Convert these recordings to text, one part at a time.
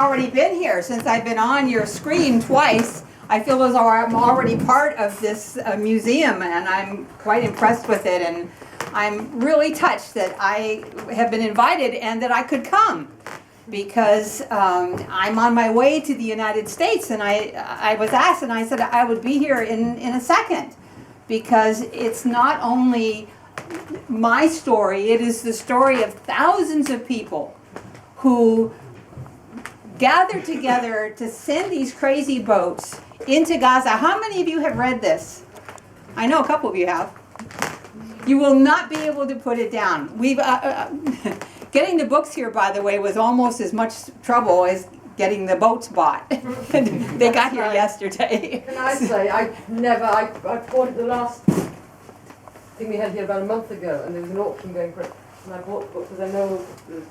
Already been here. Since I've been on your screen twice, I feel as though I'm already part of this museum, and I'm quite impressed with it, and I'm really touched that I have been invited and that I could come, because I'm on my way to the United States, and I was asked, and I said I would be here in a second, because it's not only my story, it is the story of thousands of people who gathered together to send these crazy boats into Gaza. How many of you have read this? I know a couple of you have. You will not be able to put it down. We've getting the books here, by the way, was almost as much trouble as getting the boats bought. They got here yesterday. Can I say, I bought it the last thing we had here about a month ago, and there was an auction going for it, and I bought the book because I know the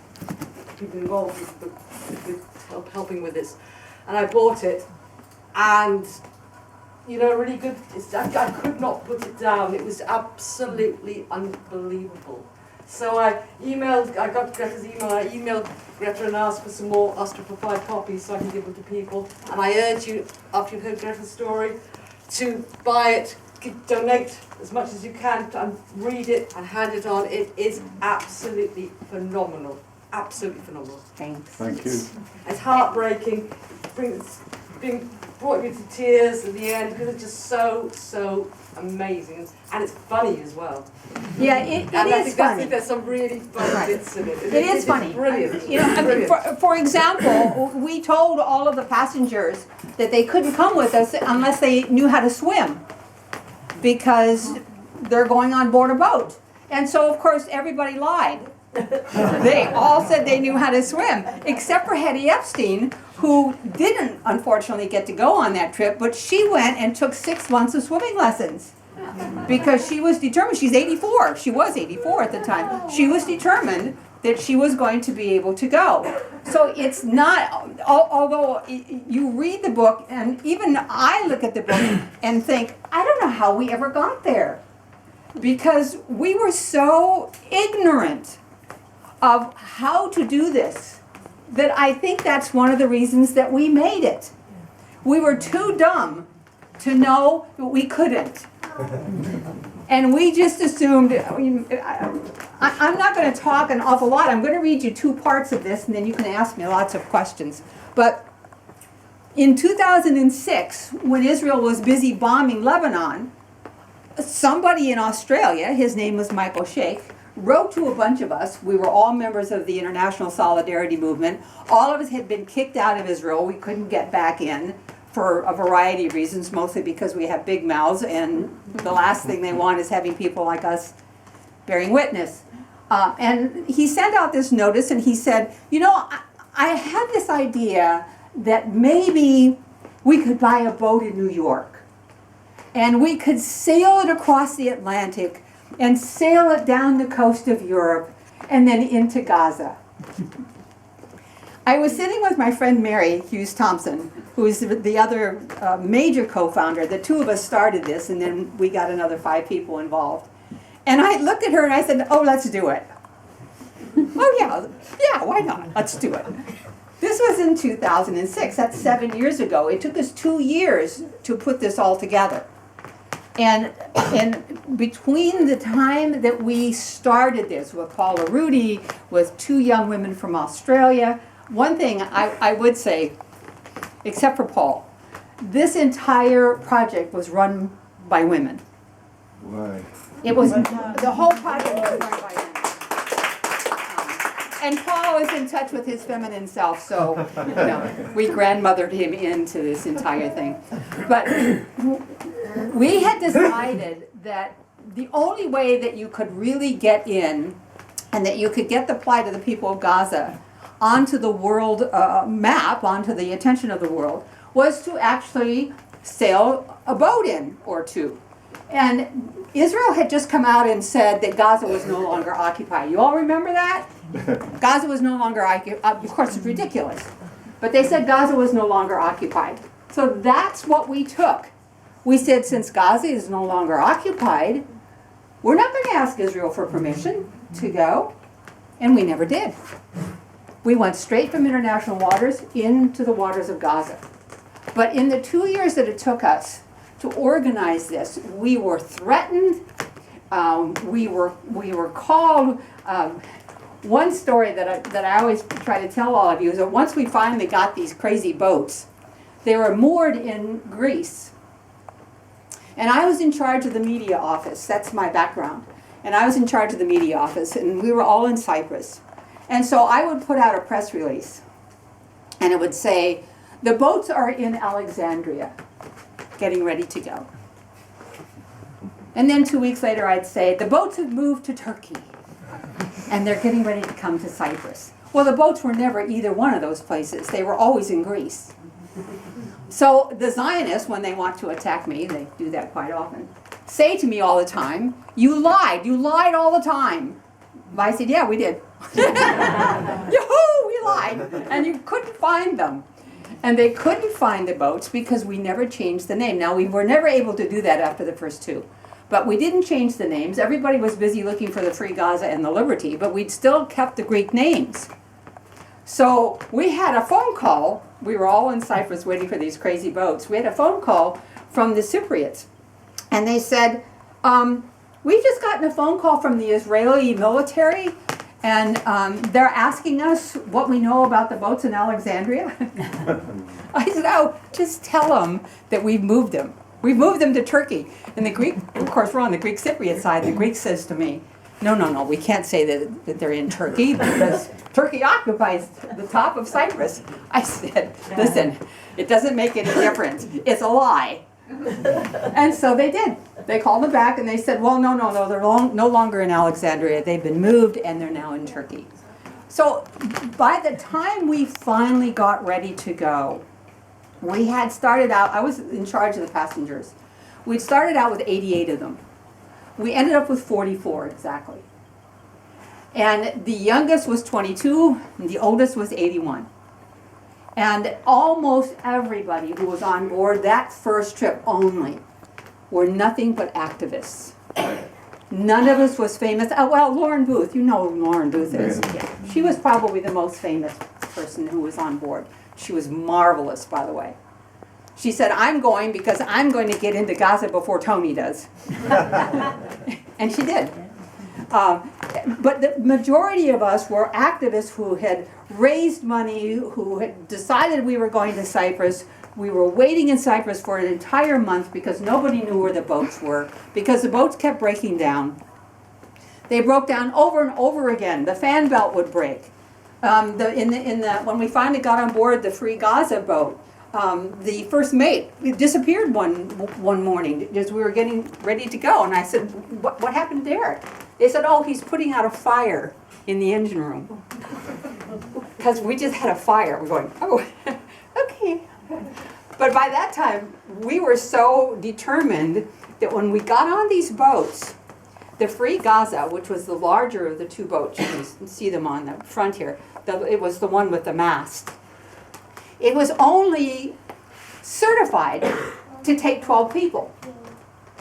people involved with helping with this, and I bought it, and really good. I could not put it down. It was absolutely unbelievable. So I got Greta's email, I emailed Greta and asked her for 5 copies so I can give them to people. And I urge you, after you've heard Greta's story, to buy it, donate as much as you can, and read it and hand it on. It is absolutely phenomenal. Absolutely phenomenal. Thanks. Thank you. It's heartbreaking. It's brought me to tears at the end because it's just so amazing, and it's funny as well. Yeah, it is funny. I think there's some really funny bits in it. It is funny. Brilliant. For example, we told all of the passengers that they couldn't come with us unless they knew how to swim, because they're going on board a boat. And so, of course, everybody lied. They all said they knew how to swim, except for Hetty Epstein, who didn't, unfortunately, get to go on that trip, but she went and took 6 months of swimming lessons, because she was determined. She's 84. She was 84 at the time. She was determined that she was going to be able to go. So it's not, although you read the book, and even I look at the book and think, I don't know how we ever got there, because we were so ignorant of how to do this, that I think that's one of the reasons that we made it. We were too dumb to know that we couldn't. And we just assumed, I'm not going to talk an awful lot. I'm going to read you 2 parts of this, and then you can ask me lots of questions. But in 2006, when Israel was busy bombing Lebanon, somebody in Australia, his name was Michael Sheikh, wrote to a bunch of us. We were all members of the International Solidarity Movement. All of us had been kicked out of Israel. We couldn't get back in for a variety of reasons, mostly because we have big mouths, and the last thing they want is having people like us bearing witness. And he sent out this notice, and he said, I had this idea that maybe we could buy a boat in New York, and we could sail it across the Atlantic and sail it down the coast of Europe and then into Gaza. I was sitting with my friend Mary Hughes Thompson, who is the other major co-founder. The 2 of us started this, and then we got another 5 people involved. And I looked at her and I said, oh, let's do it. Oh yeah, why not? Let's do it. This was in 2006. That's 7 years ago. It took us 2 years to put this all together. And between the time that we started this with Paula Rudy, with 2 young women from Australia, one thing I would say, except for Paul, this entire project was run by women. Why? It was, the whole project was run by women. And Paul is in touch with his feminine self, so we grandmothered him into this entire thing. But we had decided that the only way that you could really get in, and that you could get the plight of the people of Gaza onto the world map, onto the attention of the world, was to actually sail a boat in or 2. And Israel had just come out and said that Gaza was no longer occupied. You all remember that? Gaza was no longer occupied. Of course, it's ridiculous. But they said Gaza was no longer occupied. So that's what we took. We said, since Gaza is no longer occupied, we're not going to ask Israel for permission to go. And we never did. We went straight from international waters into the waters of Gaza. But in the 2 years that it took us to organize this, we were threatened. We were called. One story that I always try to tell all of you is that once we finally got these crazy boats, they were moored in Greece. And I was in charge of the media office. That's my background. And I was in charge of the media office, and we were all in Cyprus. And so I would put out a press release, and it would say, the boats are in Alexandria, getting ready to go. And then 2 weeks later I'd say, the boats have moved to Turkey, and they're getting ready to come to Cyprus. Well, the boats were never either one of those places. They were always in Greece. So the Zionists, when they want to attack me, they do that quite often, say to me all the time, you lied all the time. I said, yeah, we did. Yoo-hoo, we lied. And you couldn't find them. And they couldn't find the boats because we never changed the name. Now, we were never able to do that after the first two. But we didn't change the names. Everybody was busy looking for the Free Gaza and the Liberty, but we'd still kept the Greek names. So we had a phone call. We were all in Cyprus waiting for these crazy boats. We had a phone call from the Cypriots. And they said, we've just gotten a phone call from the Israeli military, and they're asking us what we know about the boats in Alexandria. I said, oh, just tell them that we've moved them. We've moved them to Turkey. And the Greek, of course, we're on the Greek Cypriot side. The Greek says to me, no, we can't say that they're in Turkey because Turkey occupies the top of Cyprus. I said, listen, it doesn't make any difference. It's a lie. And so they did. They called them back and they said, well, no, they're no longer in Alexandria. They've been moved and they're now in Turkey. So by the time we finally got ready to go, we had started out, I was in charge of the passengers. We'd started out with 88 of them. We ended up with 44 exactly. And the youngest was 22, and the oldest was 81. And almost everybody who was on board that first trip only were nothing but activists. None of us was famous. Oh, well, Lauren Booth, you know who Lauren Booth is. Yeah. She was probably the most famous person who was on board. She was marvelous, by the way. She said, I'm going because I'm going to get into Gaza before Tony does. And she did. But the majority of us were activists who had raised money, who had decided we were going to Cyprus. We were waiting in Cyprus for an entire month because nobody knew where the boats were, because the boats kept breaking down. They broke down over and over again. The fan belt would break. When we finally got on board the Free Gaza boat, the first mate disappeared one morning as we were getting ready to go. And I said, what happened there? They said, oh, he's putting out a fire in the engine room. Because we just had a fire. We're going, oh, okay. But by that time, we were so determined that when we got on these boats, the Free Gaza, which was the larger of the two boats, you can see them on the front here, it was the one with the mast. It was only certified to take 12 people.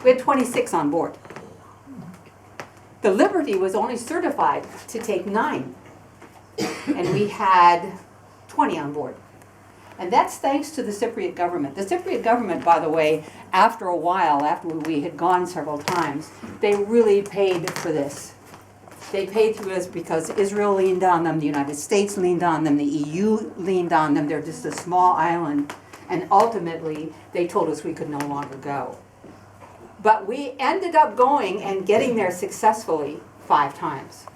We had 26 on board. The Liberty was only certified to take 9. And we had 20 on board. And that's thanks to the Cypriot government. The Cypriot government, by the way, after a while, after we had gone several times, they really paid for this. They paid for this because Israel leaned on them, the United States leaned on them, the EU leaned on them. They're just a small island. And ultimately, they told us we could no longer go. But we ended up going and getting there successfully 5 times.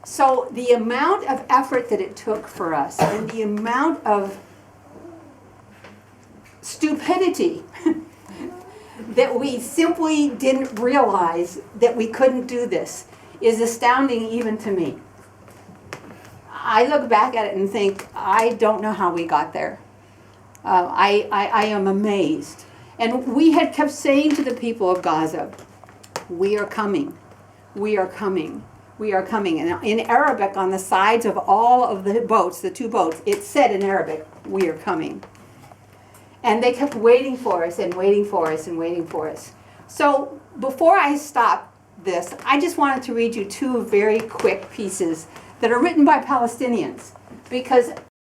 So the amount of effort that it took for us and the amount of stupidity that we simply didn't realize that we couldn't do this is astounding even to me. I look back at it and think, I don't know how we got there. I am amazed. And we had kept saying to the people of Gaza, we are coming, we are coming. We are coming. And in Arabic, on the sides of all of the boats, the 2 boats, it said in Arabic, we are coming. And they kept waiting for us and waiting for us and waiting for us. So before I stop this, I just wanted to read you 2 very quick pieces that are written by Palestinians. Because